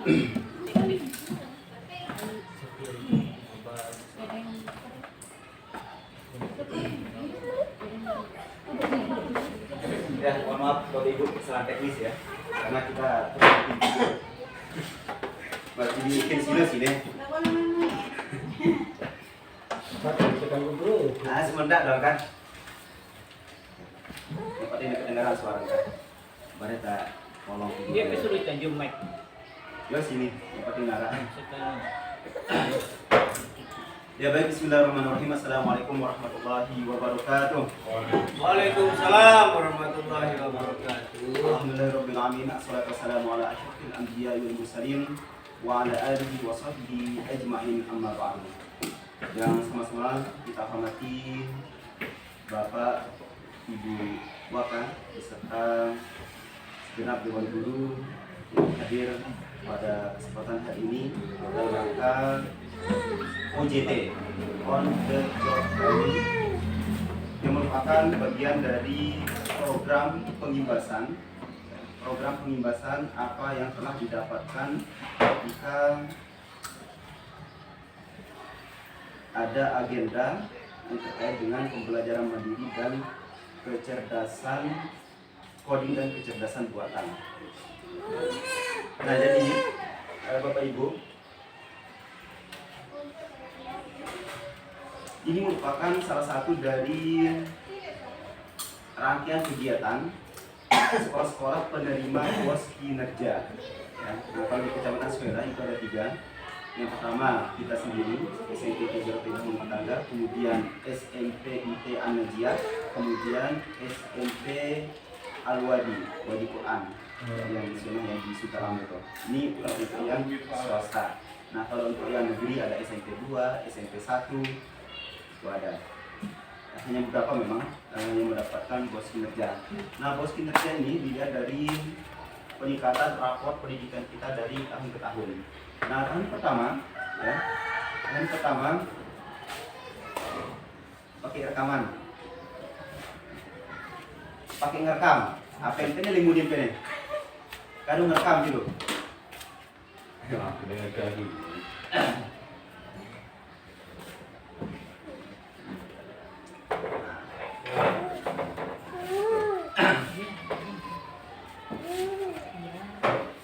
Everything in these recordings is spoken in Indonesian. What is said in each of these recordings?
Ya, mohon maaf Bapak Ibu kesalahan teknis ya, karena kita berarti bikin sini. Nah, semendak dong kan. Dapat ini kedengaran suara kan. Mari kita tolong. Dia kesuruh tanjung mic. Yo sini, dapat kedengaran. Ya baik, bismillahirrahmanirrahim. Assalamualaikum warahmatullahi wabarakatuh. Waalaikumsalam warahmatullahi wabarakatuh. Alhamdulillahirabbil alamin. Assalatu wassalamu ala asyrofil anbiya'i wal mursalin wa ala alihi wa sahbihi ajma'in, amma ba'du. Yang sama-sama kita hormati Bapak, Ibu Waka beserta segenap dewan guru yang hadir pada kesempatan hari ini dalam rangka OJT, on the job training, yang merupakan bagian dari program pengimbasan apa yang telah didapatkan ketika ada agenda yang terkait dengan pembelajaran mandiri dan kecerdasan coding dan kecerdasan buatan. Nah, jadi Bapak Ibu, ini merupakan salah satu dari rangkaian kegiatan sekolah-sekolah penerima bos kinerja. Ya, nah, kalau di Kecamatan Suela itu ada 3. Yang pertama kita sendiri, SMP Kejuruteraan Ilmu Tangga, kemudian SMP IT An-Najiyah, kemudian SMP Al-Wadi, Wadi Quran, yang di sana yang di Sutarama itu. Ini untuk yang swasta. Nah, kalau untuk yang negeri ada SMP 2, SMP 1, itu ada. Hanya beberapa memang yang mendapatkan bos kinerja. Nah, bos kinerja ini dilihat dari peningkatan rapor pendidikan kita dari tahun ke tahun. Nah, tahun pertama pakai rekaman, pakai ngerekam. Apa yang ini limudim ini? Kadang ngerekam gitu.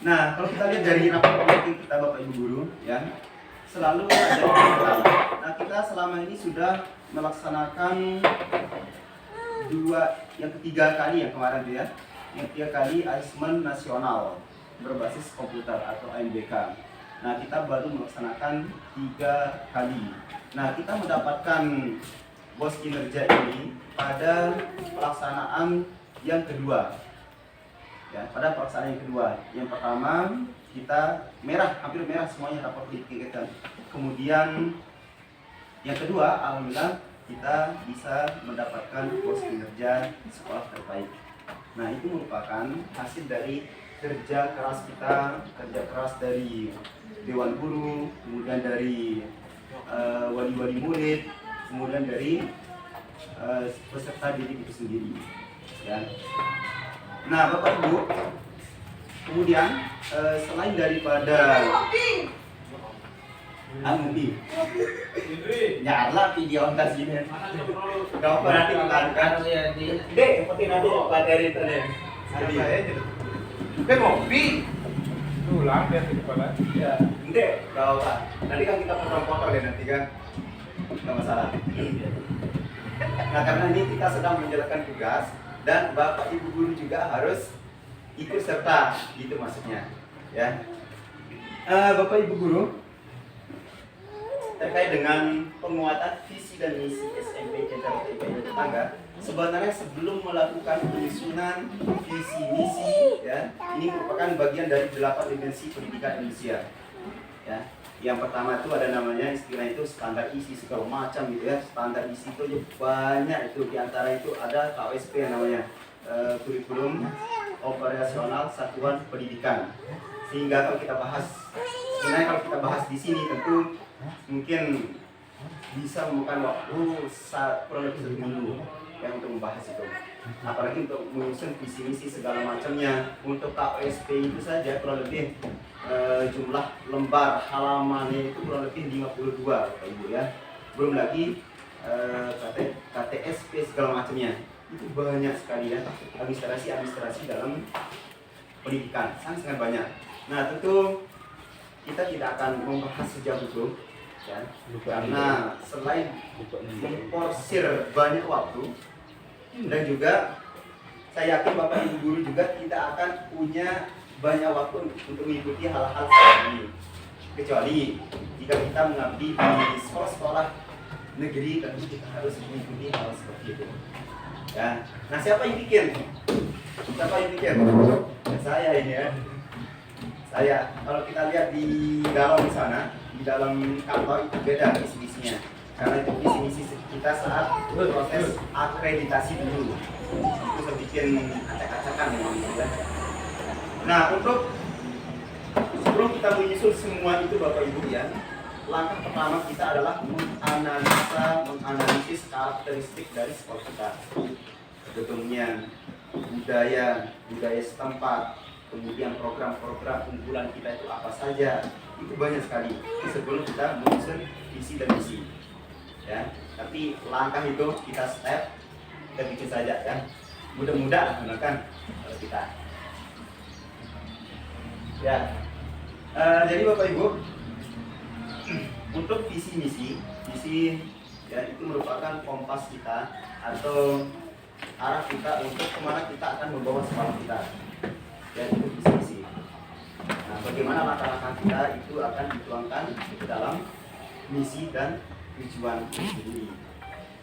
Nah, kalau kita lihat dari rapor pendidikan kita Bapak Ibu Guru, ya, selalu ada peningkatan. Nah, kita selama ini sudah melaksanakan yang ketiga kali yang kemarin tuh ya, yang 3 kali asesmen nasional berbasis komputer atau AMBK. Nah, kita baru melaksanakan 3 kali. Nah, kita mendapatkan bos kinerja ini pada pelaksanaan yang kedua. Ya, pada pelaksanaan yang kedua. Yang pertama kita merah, hampir merah semuanya rapor pendidikan kita. Kemudian yang kedua, alhamdulillah kita bisa mendapatkan bos kinerja sekolah terbaik. Nah, itu merupakan hasil dari kerja keras kita, kerja keras dari dewan guru, kemudian dari wali-wali murid, kemudian dari peserta didik itu sendiri. Ya. Nah, Bapak Ibu, kemudian selain daripada Amubi, nyala video ontas ini. Kau berarti mengatakan ya di dek seperti nanti materi itu deh. Jadi dek ngopi. Ulang dia di kepala. Ya, dek kau nanti kan kita potong-potong deh nanti kan. Enggak masalah. Nah, karena ini kita sedang menjalankan tugas dan Bapak Ibu Guru juga harus ikut serta, gitu maksudnya, ya. Bapak Ibu Guru, terkait dengan penguatan visi dan misi SMP Kejuruteraan Ilmu Tangga, sebenarnya sebelum melakukan penyusunan visi misi, ya, ini merupakan bagian dari 8 dimensi pendidikan Indonesia, ya. Yang pertama itu ada namanya istilah itu standar isi segala macam gitu ya. Standar isi itu banyak, itu diantara itu ada KOSP yang namanya kurikulum operasional satuan pendidikan. Sehingga kalau kita bahas, sebenarnya kalau kita bahas di sini tentu mungkin bisa memakan waktu kurang lebih 1 minggu yang untuk membahas itu. Apalagi untuk menyusun visi misi segala macamnya. Untuk KOSP itu saja kurang lebih jumlah lembar halamannya itu kurang lebih 52 Bapak Ibu ya. Belum lagi KTSP segala macamnya. Itu banyak sekali ya administrasi dalam pendidikan, sangat banyak. Nah, tentu kita tidak akan membahas sejauh itu ya, karena selain memporsir banyak waktu dan juga saya yakin Bapak Ibu guru juga tidak akan punya banyak waktu untuk mengikuti hal-hal seperti ini, kecuali jika kita mengabdi di sekolah-sekolah negeri, tentu kita harus mengikuti hal seperti itu ya. Nah, siapa yang bikin? Ya, saya ini ya. Saya, kalau kita lihat di dalam sana, di dalam kantor itu beda visi-misinya. Karena itu visi-misi kita saat proses akreditasi dulu. Itu saya bikin acak-acakan memang gitu ya. Nah, untuk sebelum kita menyusul semua itu Bapak Ibu ya, langkah pertama kita adalah menganalisis karakteristik dari sekolah kita. Sebetulnya budaya setempat, kemudian program-program unggulan kita itu apa saja, itu banyak sekali sebelum kita menyusun visi dan misi ya. Tapi langkah itu kita step, kita bikin saja ya, mudah-mudahan gunakan kita ya. Jadi Bapak Ibu, untuk visi misi ya, itu merupakan kompas kita atau arah kita untuk kemana kita akan membawa sekolah kita ya, itu visi. Nah, bagaimana langkah-langkah kita itu akan dituangkan ke dalam misi dan tujuan sendiri.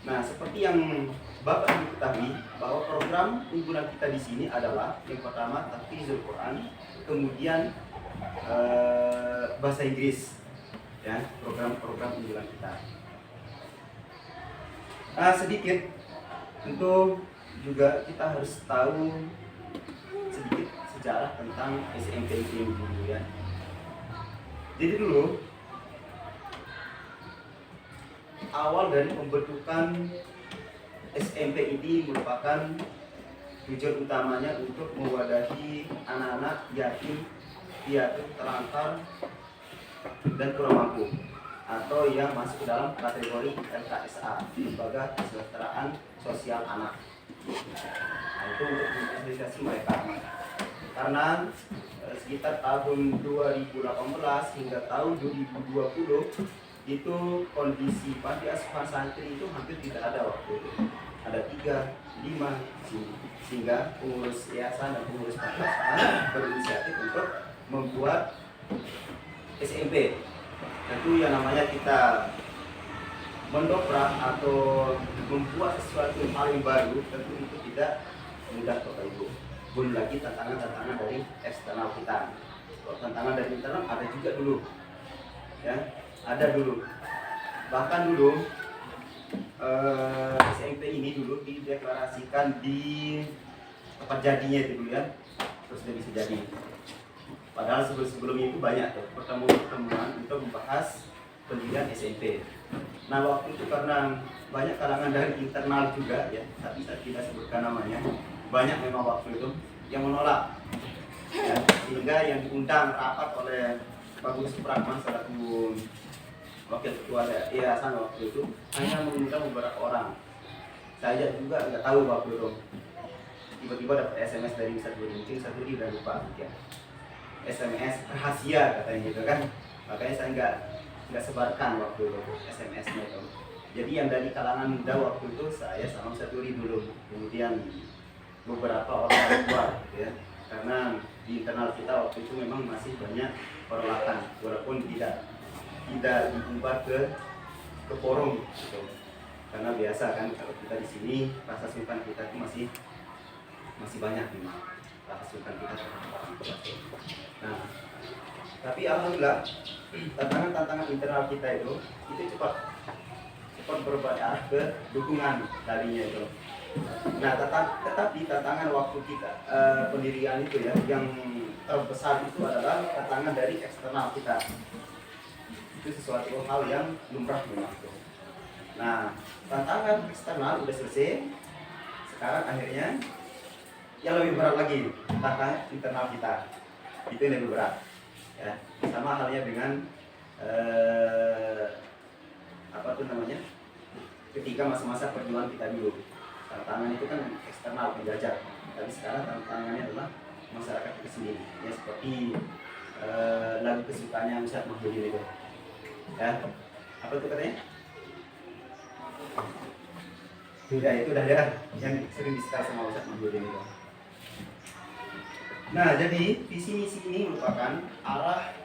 Nah, seperti yang Bapak Ibu ketahui bahwa program unggulan kita di sini adalah yang pertama tahfizul Quran, kemudian bahasa Inggris ya, program-program unggulan kita. Sedikit tentu juga kita harus tahu sedikit sejarah tentang SMP ini dulu ya. Jadi dulu awal dari pembentukan SMP ini merupakan tujuan utamanya untuk mewadahi anak-anak yatim, piatu, terlantar, dan kurang mampu atau yang masuk dalam kategori LKSA, Lembaga Kesejahteraan Sosial Anak. Nah, itu untuk mengapresiasi mereka. Karena sekitar tahun 2018 hingga tahun 2020 itu kondisi panti asuhan santri itu hampir tidak ada waktu itu. Ada 3, 5 sehingga pengurus yayasan dan pengurus panti asuhan berinisiatif untuk membuat SMP. Tentu yang namanya kita mendobrak atau membuat sesuatu hal yang baru, tentu itu tidak mudah Bapak Ibu. Belum lagi tantangan-tantangan dari eksternal kita. Kalau tantangan dari internal ada juga dulu ya, ada dulu. Bahkan dulu SMP ini dulu dideklarasikan di tempat jadinya itu dulu ya, terus sudah bisa jadi. Padahal sebelumnya itu banyak tuh pertemuan untuk membahas pendidikan SMP. Nah, waktu itu karena banyak kalangan dari internal juga ya, tapi saya tidak sebutkan namanya, banyak memang waktu itu yang menolak ya, sehingga yang diundang rapat oleh Pak Guru Supratman selaku wakil ketua yayasan waktu itu hanya mengundang beberapa orang. Saya juga nggak tahu waktu itu, tiba-tiba dapat SMS dari mungkin satu udah lupa ya, SMS rahasia katanya gitu kan, makanya saya nggak sebarkan waktu itu SMS-nya itu. Jadi yang dari kalangan muda waktu itu saya sama Saturi dulu, kemudian beberapa orang luar gitu ya, karena di internal kita waktu itu memang masih banyak peralatan walaupun tidak diubah ke forum gitu. Karena biasa kan kalau kita di sini rasa sungkan kita itu masih banyak memang rasa sungkan kita terhadap orang tua. Nah, tapi alhamdulillah tantangan internal kita itu cepat berubah ke dukungan tadinya itu. Nah, tetapi tantangan waktu kita pendirian itu ya, yang terbesar itu adalah tantangan dari eksternal kita. Itu sesuatu hal yang lumrah memang. Nah, tantangan eksternal udah selesai. Sekarang akhirnya yang lebih berat lagi, tantangan internal kita. Itu yang lebih berat. Ya, sama halnya dengan apa tuh namanya? Ketika masa-masa perjuangan kita dulu, tantangan itu kan eksternal penjajah, tapi sekarang tantangannya adalah masyarakat itu sendiri. Ya seperti lagu kesukaannya Ustaz Mahyudin itu. Ya, apa tuh katanya? Ya itu udah ya yang sering disetel sama Ustaz Mahyudin itu. Nah, jadi visi misi ini merupakan arah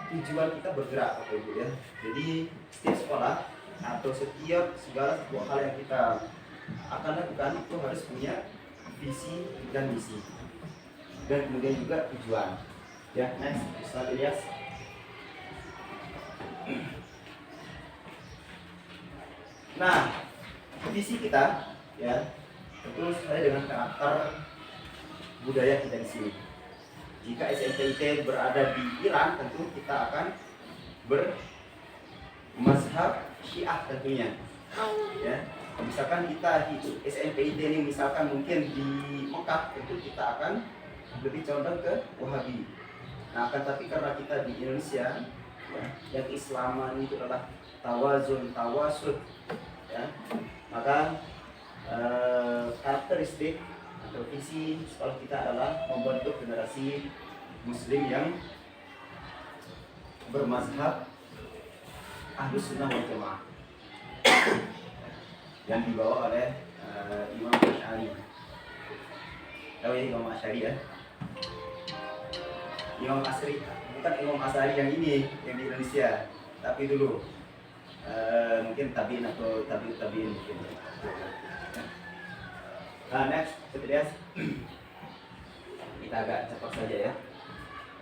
tujuan kita bergerak, Bapak Ibu ya. Jadi setiap sekolah atau setiap segala sebuah hal yang kita akan lakukan itu harus punya visi dan misi, dan kemudian juga tujuan. Ya, next, Ustaz Ilyas. Nah, visi kita ya tentu sesuai dengan karakter budaya kita di sini. Jika SMPIT berada di Iran, tentu kita akan bermazhab Syiah tentunya. Ya, misalkan kita hidup SMPIT ini misalkan mungkin di Mekah, tentu kita akan lebih condong ke Wahabi. Nah, akan tapi karena kita di Indonesia, ya, yang keislaman itu adalah tawazun, tawasud, ya, maka karakteristik atau visi sekolah kita adalah membentuk generasi Muslim yang bermazhab Ahlus Sunnah wal Jamaah yang dibawa oleh Imam Asy'ari. Tahu ya Imam Asy'ari ya? Imam Asy'ari, bukan Imam Asy'ari yang ini yang di Indonesia, tapi dulu mungkin tabiin atau tabiin mungkin. Nah, next, seperti kita agak cepat saja ya,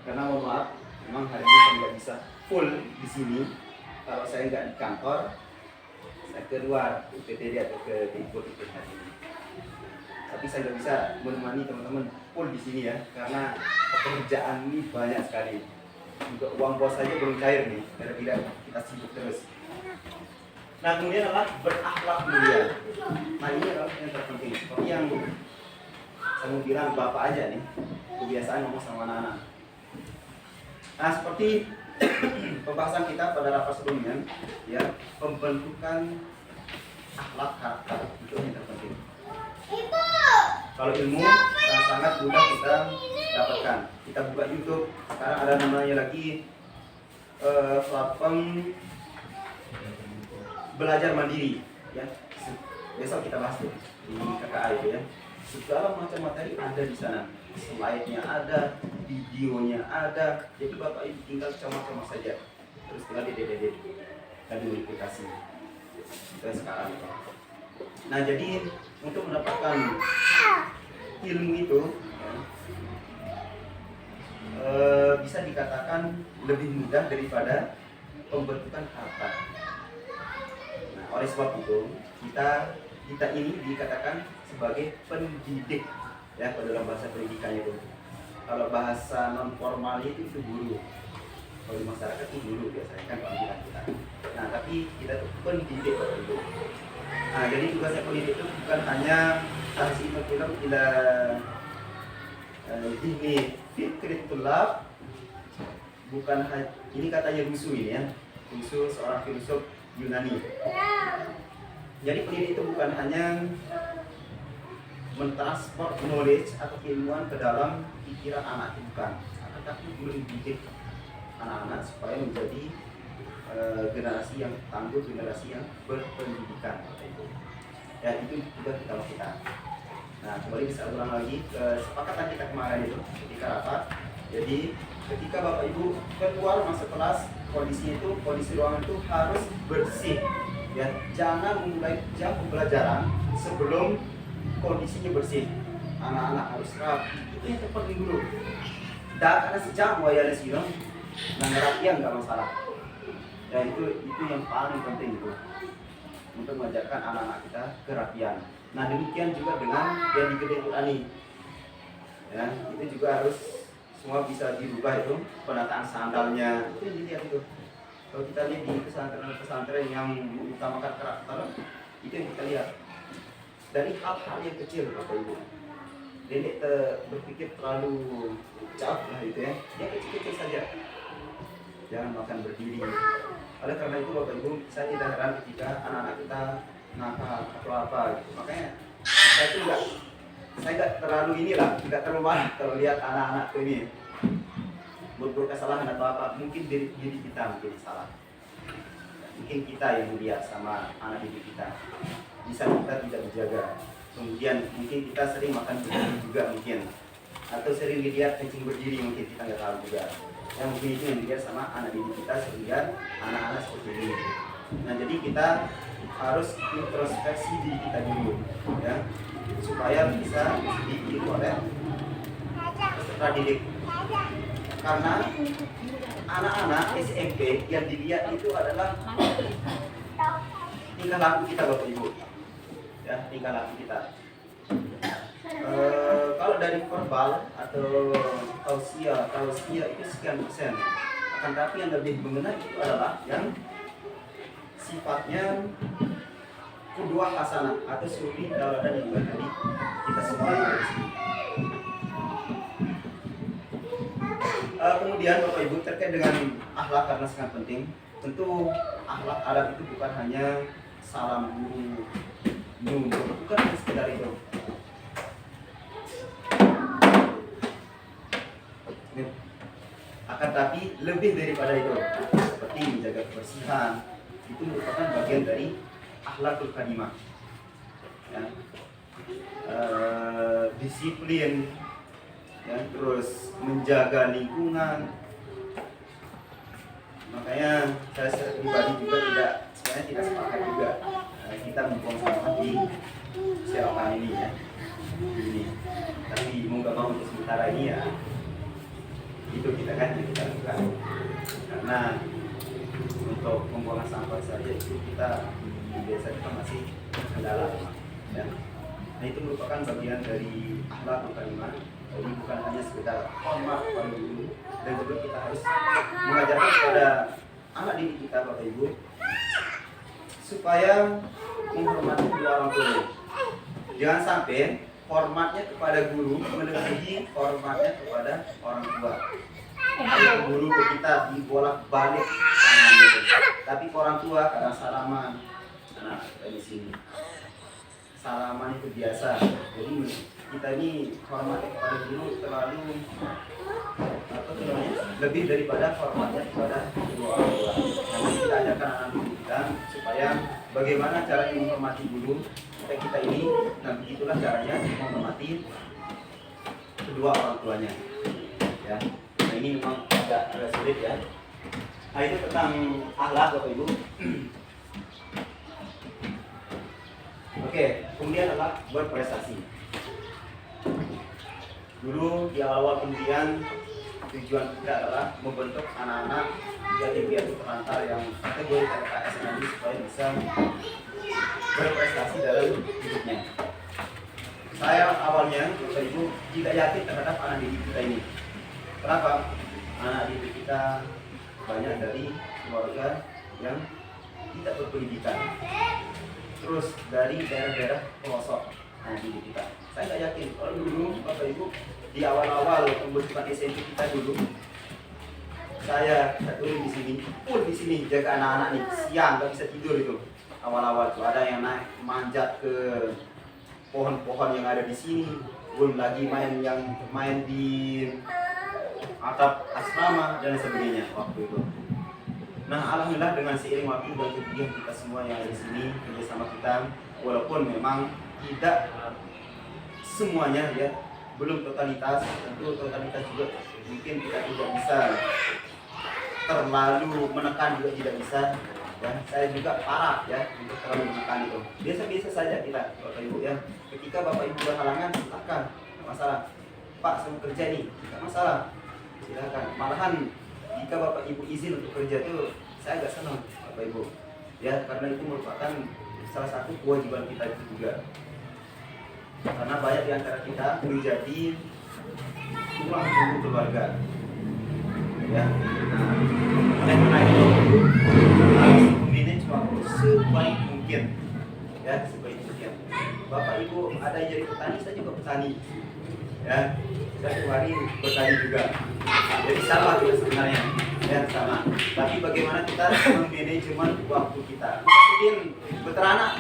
karena mohon maaf, memang hari ini saya nggak bisa full di sini. Kalau saya nggak di kantor, saya keluar ke PTD atau ke Timur itu hari ini. Tapi saya nggak bisa menemani teman-teman full di sini ya, karena pekerjaan ini banyak sekali. Juga uang bos saja belum cair nih, gara-gara kita sibuk terus. Nah, kemudian adalah berakhlak mulia. Nah, ini adalah yang terpenting. Seperti yang saya mau bilang, bapak aja nih kebiasaan ngomong sama anak-anak. Nah, seperti pembahasan kita pada rapat sebelumnya, ya, pembentukan akhlak karakter itu yang terpenting. Kalau ilmu sangat mudah kita dapatkan. Kita buka YouTube, sekarang ada namanya lagi platform belajar mandiri, ya. Besok kita bahas tuh di KKA itu ya. Segala macam materi ada di sana, slide-nya ada, videonya ada. Jadi bapak ibu tinggal comot-comot saja, terus tinggal di dan dimodifikasi. Itu sekarang. Nah, jadi untuk mendapatkan ilmu itu ya, bisa dikatakan lebih mudah daripada pembentukan karakter. Nah, oleh sebab itu kita ini dikatakan sebagai pendidik ya, kalau dalam bahasa pendidikan itu. Kalau bahasa non formal itu guru. Kalau di masyarakat itu guru biasanya kan pendidikan kita. Nah, tapi kita tuh pendidik Bapak Ibu. Nah, jadi tugasnya pendidik itu bukan hanya tahsin film ila dihni fikrit tulab, bukan ini katanya Rusu ini ya. Rusu seorang filsuf Yunani. Jadi pendidik itu bukan hanya mentransport knowledge atau keilmuan ke dalam pikiran anak, bukan, tetapi mendidik anak-anak supaya menjadi generasi yang tangguh, generasi yang berpendidikan. Ya, itu juga kita lakukan. Nah, kembali bisa ulang lagi kesepakatan kita kemarin itu ketika rapat. Jadi ketika Bapak Ibu keluar masuk kelas, kondisi ruangan itu harus bersih. Ya, jangan memulai jam pembelajaran sebelum kondisinya bersih. Anak-anak harus rapi. Itu yang terpenting dulu. Dan karena sejam wayar sih, nah rapian nggak masalah. Dan itu yang paling penting itu untuk mengajarkan anak-anak kita kerapian. Nah, demikian juga dengan yang di Gede Qurani. Ya, itu juga harus semua bisa dirubah itu, penataan sandalnya itu dilihat itu. Kalau kita lihat di pesantren yang mengutamakan karakter, itu yang kita lihat. Dari hal-hal yang kecil, Bapak Ibu. Jadi berpikir terlalu jauh lah itu ya. Yang kecil-kecil saja. jangan makan berdiri. Oleh karena itu Bapak Ibu, saya tidak heran ketika anak-anak kita nakal atau apa gitu. Makanya saya nggak terlalu nggak terlalu marah kalau lihat anak-anak ini berbuat kesalahan atau apa. Mungkin diri kita mungkin salah, mungkin kita yang melihat sama anak didik kita, bisa kita tidak menjaga. Kemudian mungkin kita sering makan berdiri juga mungkin, atau sering dilihat kencing berdiri mungkin, kita nggak tahu juga. Yang mungkin itu yang dilihat sama anak didik kita sehingga anak-anak seperti ini. Nah jadi kita harus introspeksi diri kita dulu ya, supaya bisa dididik oleh peserta didik. Karena anak-anak SMP yang dilihat itu adalah tingkah laku kita Bapak Ibu ya, tingkah laku kita. Kalau dari verbal atau tausiah itu sekian persen, akan tapi yang lebih mengena itu adalah yang sifatnya qudwah hasanah atau suri tauladan yang baik dari kita semua yang ada di sini. Kemudian Bapak Ibu, terkait dengan akhlak karena sangat penting. Tentu akhlak adab itu bukan hanya salam guru, bukan hanya sekedar itu. Akan tapi lebih daripada itu, seperti menjaga kebersihan, itu merupakan bagian dari akhlakul karimah ya. Disiplin ya, terus menjaga lingkungan. Makanya saya pribadi juga sebenarnya tidak sepakat juga kita membuang sampah di selokan ini ya, ini. Tapi mau nggak mau untuk sementara ini ya itu kita lakukan, karena untuk pembuangan sampah saja itu kita biasanya masih kendala ya. Nah itu merupakan bagian dari akhlakul karimah. Jadi bukan hanya sekedar hormat pada guru, dan juga kita harus mengajarkan kepada anak didik kita Bapak Ibu supaya menghormati kedua orang tua. Jangan sampai hormatnya kepada guru melebihi hormatnya kepada orang tua. Kalau guru ke kita dibolak-balik tangan gitu. Tapi ke orang tua kadang salaman. Nah, kita di sini salaman itu biasa. Jadi kita ini hormatnya kepada guru terlalu lebih daripada hormatnya kepada kedua orang tua. Nanti kita ajarkan anak-anak kita supaya bagaimana cara menghormati guru kita ini, nah begitulah caranya menghormati kedua orang tuanya ya. Nah ini memang agak sulit ya. Nah itu tentang akhlak Bapak Ibu. Oke, kemudian adalah berprestasi. Dulu di awal kemudian tujuan kita adalah membentuk anak-anak yatim piatu terlantar yang kategori KKS nanti supaya bisa berprestasi dalam hidupnya. Saya awalnya Bapak Ibu tidak yakin terhadap anak didik kita ini. Kenapa? Anak didik kita banyak dari keluarga yang tidak berpendidikan, terus dari daerah-daerah pelosok anak didik kita. Saya nggak yakin kalau dulu Bapak Ibu di awal-awal pembentukan SMP kita dulu, saya turun di sini jaga anak-anak nih, siang nggak bisa tidur itu. Awal-awal tuh ada yang naik manjat ke pohon-pohon yang ada di sini, belum lagi main di atap asrama dan sebagainya waktu itu. Nah alhamdulillah dengan seiring waktu dan kemudian kita semua yang ada di sini kerjasama kita, walaupun memang tidak semuanya ya, belum totalitas, tentu totalitas juga mungkin kita tidak bisa terlalu menekan, juga tidak bisa. Dan saya juga parah ya untuk terlalu menekan itu. Biasa-biasa saja kita Bapak Ibu ya. Ketika Bapak Ibu berhalangan silakan, tidak masalah. Pak saya mau kerja nih, tidak masalah, silakan. Malahan jika Bapak Ibu izin untuk kerja itu saya agak senang Bapak Ibu ya, karena itu merupakan salah satu kewajiban kita juga. Karena banyak di antara kita menjadi tulang punggung keluarga ya. Oleh karena itu harus memanage waktu sebaik mungkin ya, sebaik mungkin. Bapak Ibu ada yang jadi petani, saya juga petani ya, saya kemarin bertani juga, jadi sama kita sebenarnya. dan sama. Tapi bagaimana kita memanajemen waktu kita? Mungkin beteranak,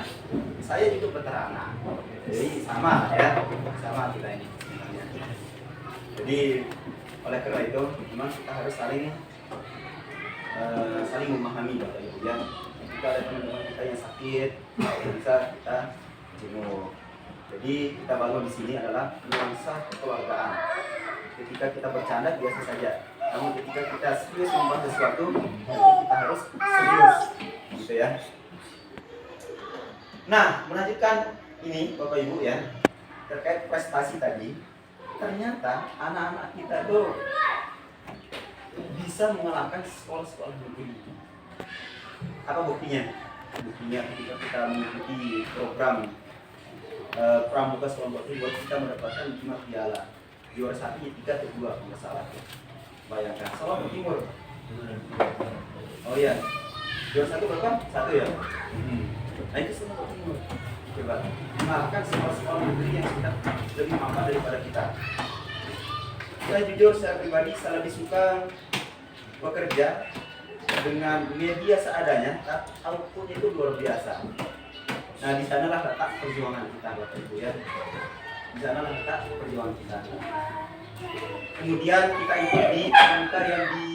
saya juga beteranak, jadi sama ya, sama kita ini sebenarnya. Jadi oleh karena itu, memang kita harus saling memahami Bapak Ibu ya. Jika ada teman-teman kita yang sakit, bisa kita jenguk. Jadi kita bangun di sini adalah nuansa kekeluargaan. Ketika kita bercanda biasa saja, namun ketika kita serius membahas sesuatu, kita harus serius, gitu ya. Nah, melanjutkan ini Bapak Ibu ya, terkait prestasi tadi, ternyata anak-anak kita tuh bisa mengalahkan sekolah-sekolah negeri. Apa buktinya? Buktinya ketika kita mengikuti program pramuka sekolah negeri, buat kita mendapatkan 5 piala. Juara 1, 3, atau 2 kalau nggak salah. Bayangkan, Solo Timur. Oh iya, juara 1 berapa? 1 ya? Nah itu Solo Timur. Coba, mengalahkan sekolah-sekolah negeri yang sudah lebih mampu daripada kita. Saya jujur, saya pribadi saya lebih suka bekerja dengan media seadanya, tapi outputnya itu luar biasa. Nah di sanalah letak perjuangan kita Bapak Ibu ya. Di sanalah letak perjuangan kita. Kemudian kita ikut di angka yang di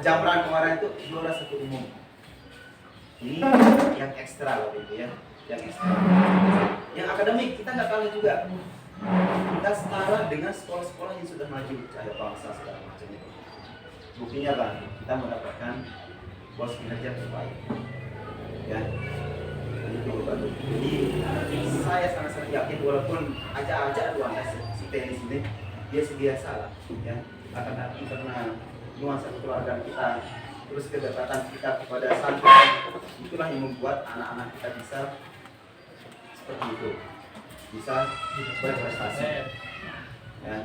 Jambran kemarin itu juara 1 umum. Ini yang ekstra Bapak Ibu ya, yang ekstra. Yang akademik kita nggak kalah juga. Kita setara dengan sekolah-sekolah yang sudah maju, Cahaya Bangsa segala macam itu. Buktinya Bang, kita mendapatkan bos kinerja terbaik. Ya, itu baru. Jadi saya sangat-sangat yakin walaupun acak-acak dua si tenis ini dia biasa lah, ya. Akan tapi karena nuansa kekeluargaan kita, terus kedekatan kita kepada santri, itulah yang membuat anak-anak kita bisa seperti itu, bisa berprestasi. Ya.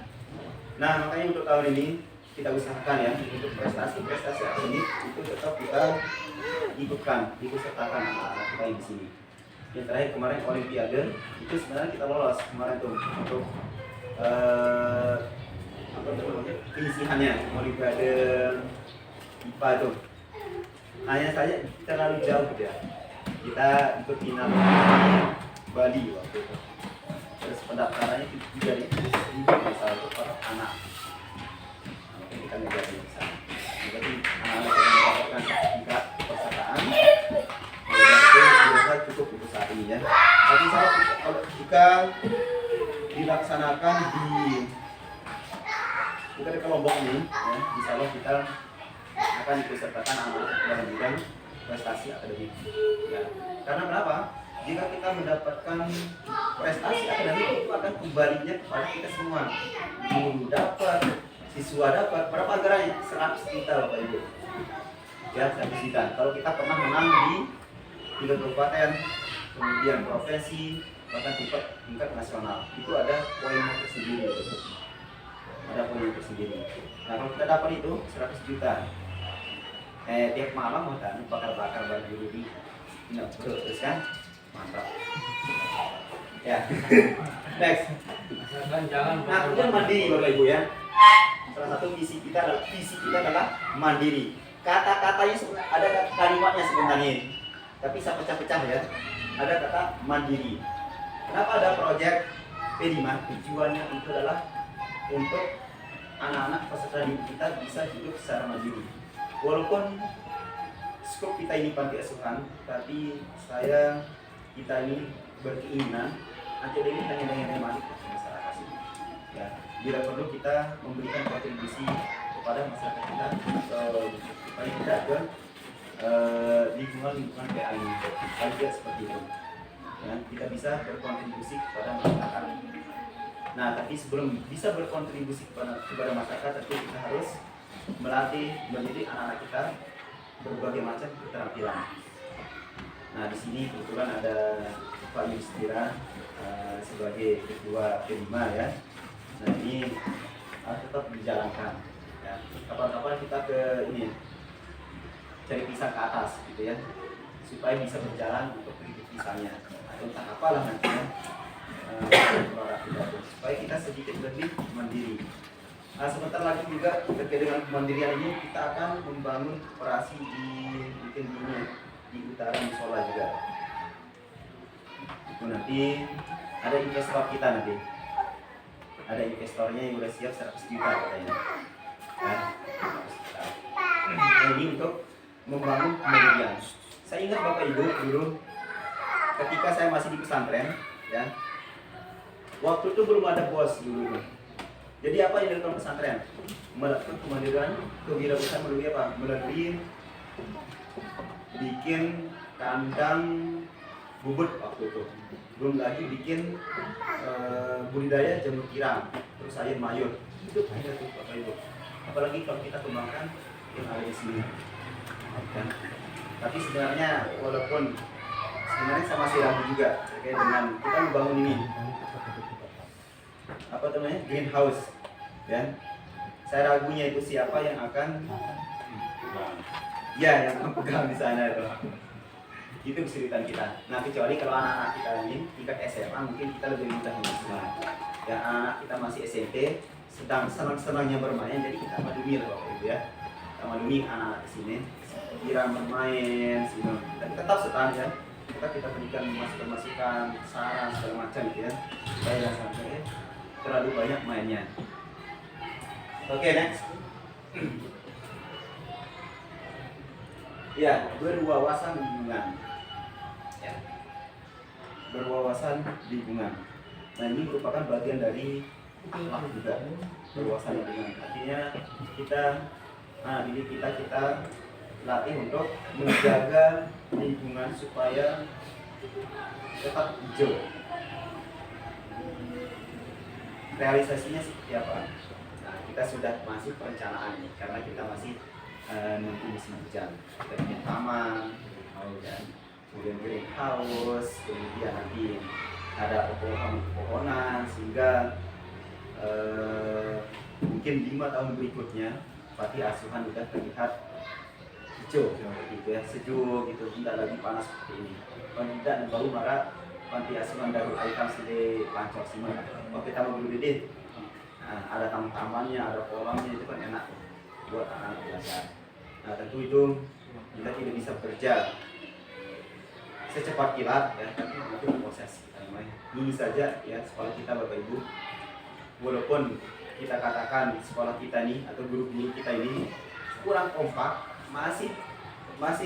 Nah makanya untuk tahun ini kita usahakan ya untuk prestasi akademik itu tetap kita ikut sertakan anak-anak kita yang di sini. Yang terakhir kemarin Olimpiade itu sebenarnya kita lolos kemarin tuh untuk apa namanya penyisihannya Olimpiade IPA itu. Hanya saja terlalu jauh ya. Kita ikut final di Bali waktu itu. Terus pendaftarannya 3.000 misalnya untuk para anak. Kita ngejar di sana. Jadi anak-anak yang mendapatkan sertifikat perpustakaan biasa cukup untuk saat ini ya. Tapi kalau jika dilaksanakan di kelompok ini, ya, insya Allah kita akan ikut sertakan anak-anak dalam bidang prestasi akademik. Ya. Karena kenapa? Jika kita mendapatkan prestasi akademik itu akan kembalinya kepada kita semua. Guru dapat, siswa dapat. Berapa anggarannya? 100 juta Bapak Ibu. Ya, 100 juta. Kalau kita pernah menang di tingkat kabupaten, kemudian provinsi, bahkan tingkat nasional, itu ada poinnya tersendiri. Ada poin tersendiri. Nah, kalau kita dapat itu 100 juta. Tiap malam kita bakar-bakar baju di terus kan? Mantap. Ya. Next. Nah, kemudian mandiri Bapak Ibu ya. Salah satu visi kita adalah mandiri. Kata-katanya sebenarnya ada kalimatnya sebenarnya. Tapi saya pecah-pecah ya. Ada kata mandiri. Kenapa ada proyek P5? Tujuannya itu adalah untuk anak-anak peserta didik kita bisa hidup secara mandiri. Walaupun skop kita ini panti asuhan, tapi kita ini berkeinginan nanti ini hanya dengan mandi ke masyarakat ini. Ya, bila perlu kita memberikan kontribusi kepada masyarakat kita supaya kita ke lingkungan PA ini, tidak seperti itu. Ya, kita bisa berkontribusi kepada masyarakat. Nah, tapi sebelum bisa berkontribusi kepada masyarakat, tentu kita harus melatih mendidik anak-anak kita berbagai macam keterampilan. Nah, di sini kebetulan ada Pak Yustira sebagai ketua P5 ya. Nah, ini harus tetap dijalankan. Ya. Kapan-kapan kita ke ini cari pisang ke atas, gitu ya, supaya bisa berjalan untuk berikut pisangnya. Atau entah apalah nantinya. Supaya kita sedikit lebih mandiri. Nah, sebentar lagi juga terkait dengan kemandirian ini kita akan membangun operasi di mungkin di utara musola juga. Itu nanti ada investor kita nanti. Ada investornya yang udah siap 100 juta katanya. Nah, 100 juta. Nah, ini untuk membangun kemandirian. Saya ingat Bapak Ibu dulu ketika saya masih di pesantren, ya. Waktu itu belum ada bos dulu. Jadi apa yang dilakukan pesantren? Melakukan kemandirian, kewirausahaan melalui apa? Melalui bikin kandang bubut waktu itu. Belum lagi bikin budidaya jamur tiram, terus air mayur. Itu ada tuh Bapak Ibu. Apalagi kalau kita kembangkan yang ada di sini. Kan? Tapi sebenarnya walaupun sebenarnya saya masih ragu juga terkait dengan kita membangun ini apa namanya greenhouse, ya. Saya ragunya itu siapa yang akan ya yang akan pegang di sana itu. Itu kesulitan kita. Nah kecuali kalau anak-anak kita ini tingkat SMA mungkin kita lebih mudah mengajarnya. Ya anak-anak kita masih SMP sedang senang-senangnya bermain, jadi kita madumi lah Bapak Ibu ya. Kita madumi anak-anak di sini. Kira bermain, sini. Dan tetap setan ya. Kita berikan masukan, saran segala macam gitu ya. Supaya jangan sampai terlalu banyak mainnya. Oke, next. Ya, berwawasan lingkungan. Ya. Berwawasan lingkungan. Nah, ini merupakan bagian dari akhlak juga. Berwawasan lingkungan. Artinya kita kita latih untuk menjaga lingkungan supaya tetap hijau. Realisasinya seperti apa? Nah, kita sudah masih perencanaan ini karena kita masih nunggu musim hujan. Kita bikin taman, kemudian greenhouse, kemudian nanti ada pepohonan sehingga mungkin 5 tahun berikutnya panti asuhan sudah terlihat hijau gitu ya, sejuk gitu, tidak lagi panas seperti ini. Kalau tidak baru marah panti asuhan Darul Aitam Sile Pancor Siman. Oh kita mau dulu deh. Nah, ada taman-tamannya, ada kolamnya, itu kan enak buat anak-anak belajar. Nah tentu itu kita tidak bisa bekerja secepat kilat ya, tapi itu proses. Ini saja ya sekolah kita Bapak Ibu. Walaupun kita katakan sekolah kita ini atau guru-guru kita ini kurang kompak, masih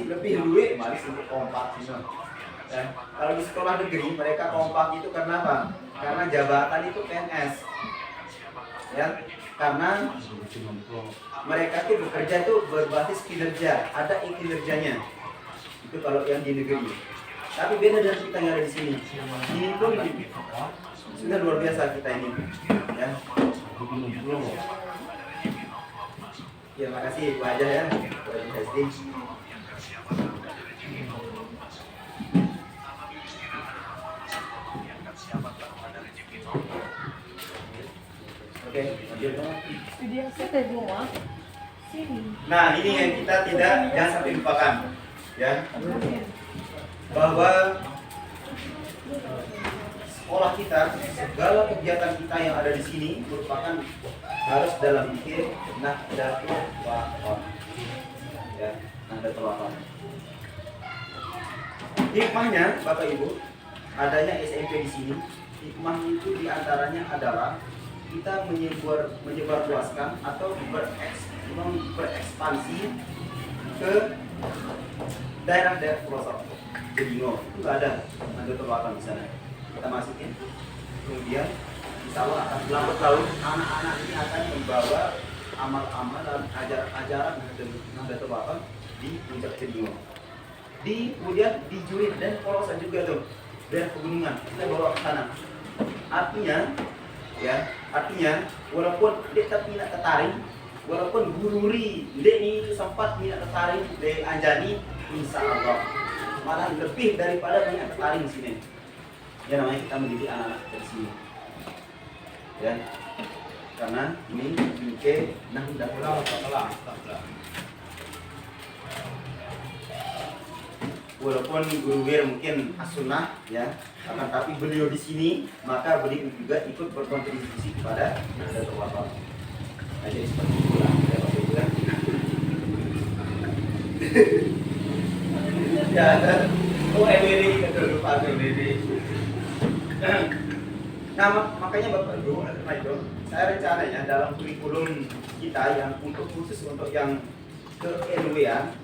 lebih duit masih untuk kompak sih. Ya, kalau di sekolah negeri mereka kompak itu karena apa? Karena jabatan itu PNS. Ya, karena mereka itu bekerja itu berbasis kinerja, ada kinerjanya. Itu kalau yang di negeri. Tapi beda dengan kita yang ada di sini. Ini pun sudah luar biasa kita ini. Ya. Ya, makasih Bu Aja ya. Bu SD. Oke, lanjut. Nah, ini yang kita jangan sampai lupakan, ya, bahwa sekolah kita, segala kegiatan kita yang ada di sini merupakan harus dalam pikir Nahdlatul Wathon, ya, Nahdlatul Wathon. Hikmahnya, Bapak Ibu, adanya SMP di sini, hikmah itu diantaranya adalah kita menyebarluaskan atau berekspansi ke daerah-daerah pelosok. Jedingo itu ada Nahdlatul Wathon di sana. Kita masukin, kemudian insya Allah akan lambat laun anak-anak ini akan membawa amal-amal dan ajaran Nahdlatul Wathon di puncak Jedingo. Kemudian di Jurit dan Polosan juga tuh, daerah pegunungan kita bawa ke sana. Artinya walaupun dia tak minat tertarik, walaupun gururi dia ini sempat minat tertarik dari Anjani, insya Allah malah lebih daripada minat tertarik di sini. Ya namanya kita mendidik anak-anak dari sini. Ya, karena ini bingkai Nahdlatul Wathon. Walaupun guru wir mungkin as-sunnah ya, akan tapi beliau di sini maka beliau juga ikut berkontribusi kepada Nahdlatul Wathon. Nah, jadi seperti itulah ya Bapak Ibu ya. Ya, oh LED kita lupa LED. Nah, makanya Bapak Ibu, karena itu saya rencananya dalam kurikulum kita yang khusus untuk yang ke RW ya,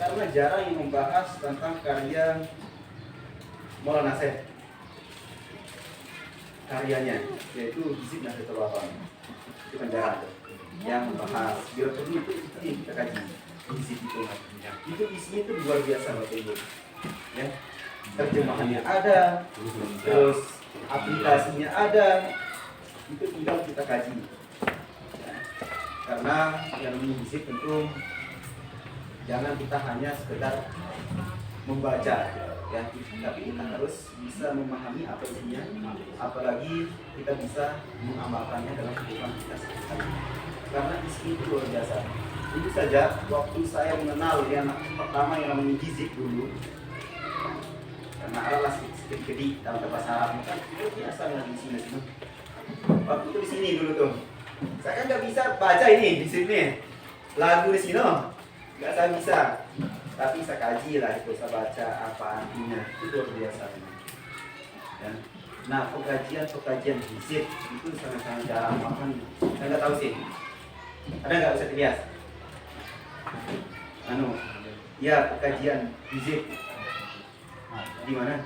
karena jarang yang membahas tentang karya Maulana Syekh, karyanya yaitu Hizib Nahdlatul Wathon. Itu kan jarang tuh yang membahas. Bila perlu itu kita kaji Hizib itu isinya itu luar biasa Bapak Ibu ya, terjemahannya ada, terus aplikasinya ada, itu tinggal kita kaji ya. Karena yang namanya Hizib tentu jangan kita hanya sekedar membaca ya, tapi kita harus bisa memahami apa isinya, apalagi kita bisa mengamalkannya dalam kehidupan kita sehari-hari. Karena isi itu luar biasa. Tentu saja waktu saya mengenal yang pertama yang namanya Hizib dulu, karena adalah sedikit gede dalam bahasa Arab kan itu biasa yang di sini semua. Waktu itu di sini dulu tuh, saya kan nggak bisa baca ini di sini lagu di sini, nggak saya bisa. Tapi saya kaji lah itu, saya baca apa artinya, itu luar biasa ya. Nah, pengkajian Hizib itu sangat-sangat jarang, bahkan saya nggak tahu sih, ada nggak Ustaz Ilyas? Ya pengkajian Hizib di mana?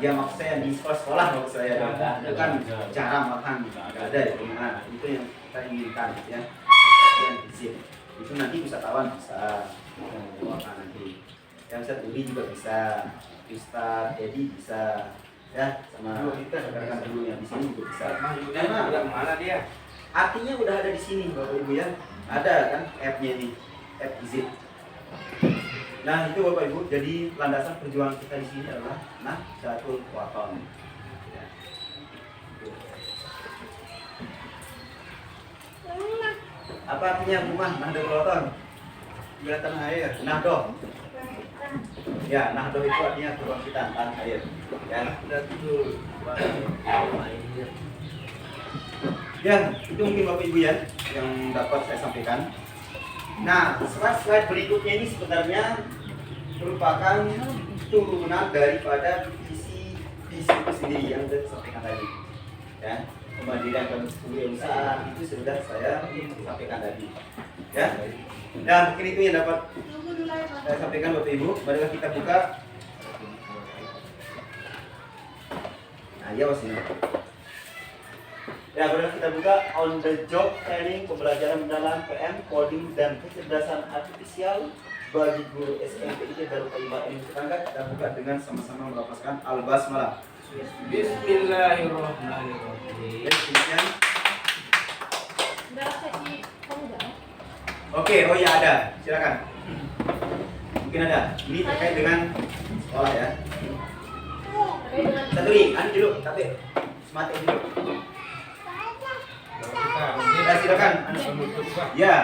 Ya maksud saya di sekolah maksud saya, itu kan jarang, bahkan nggak ada ya. Nah, itu yang kita inginkan ya, pengkajian Hizib. Itu nanti wisatawan bisa membawakan nanti. Yang Ustaz Udi juga bisa, Ustaz Edi bisa, ya sama kita rekan dulu yang di sini juga bisa. Karena mana dia? artinya udah ada di sini Bapak Ibu ya, ada kan app-nya nih, app Hizib. Nah itu Bapak Ibu, jadi landasan perjuangan kita di sini adalah Nahdlatul Wathon. Ya. Apa artinya rumah Nahdlatul Wathon? Kelihatan air. Nahdoh. Ya, Nahdoh itu artinya kebangkitan tanah air. Ya, ya, itu mungkin Bapak Ibu ya yang dapat saya sampaikan. Nah, slide berikutnya ini sebenarnya merupakan turunan daripada visi itu sendiri yang sudah disampaikan tadi. Ya, kemandirian dan kewirausahaan itu sudah saya sampaikan tadi. Ya, nah mungkin itu yang dapat saya sampaikan Bapak Ibu. Marilah kita buka. Nah, ya wasina. Ya, marilah kita buka on the job training pembelajaran mendalam PM, coding dan kecerdasan artifisial bagi guru SMP Darul Thayyibah Ilmu Tetangga. Kita buka dengan sama-sama melafazkan Al-Basmalah. Bismillahirrahmanirrahim. Ya, demikian. Oke, oh ya ada. Silakan. Mungkin ada. Ini terkait dengan sekolah ya. Satu ini, anu dulu, tapi semati dulu. Ya, silakan. Ya.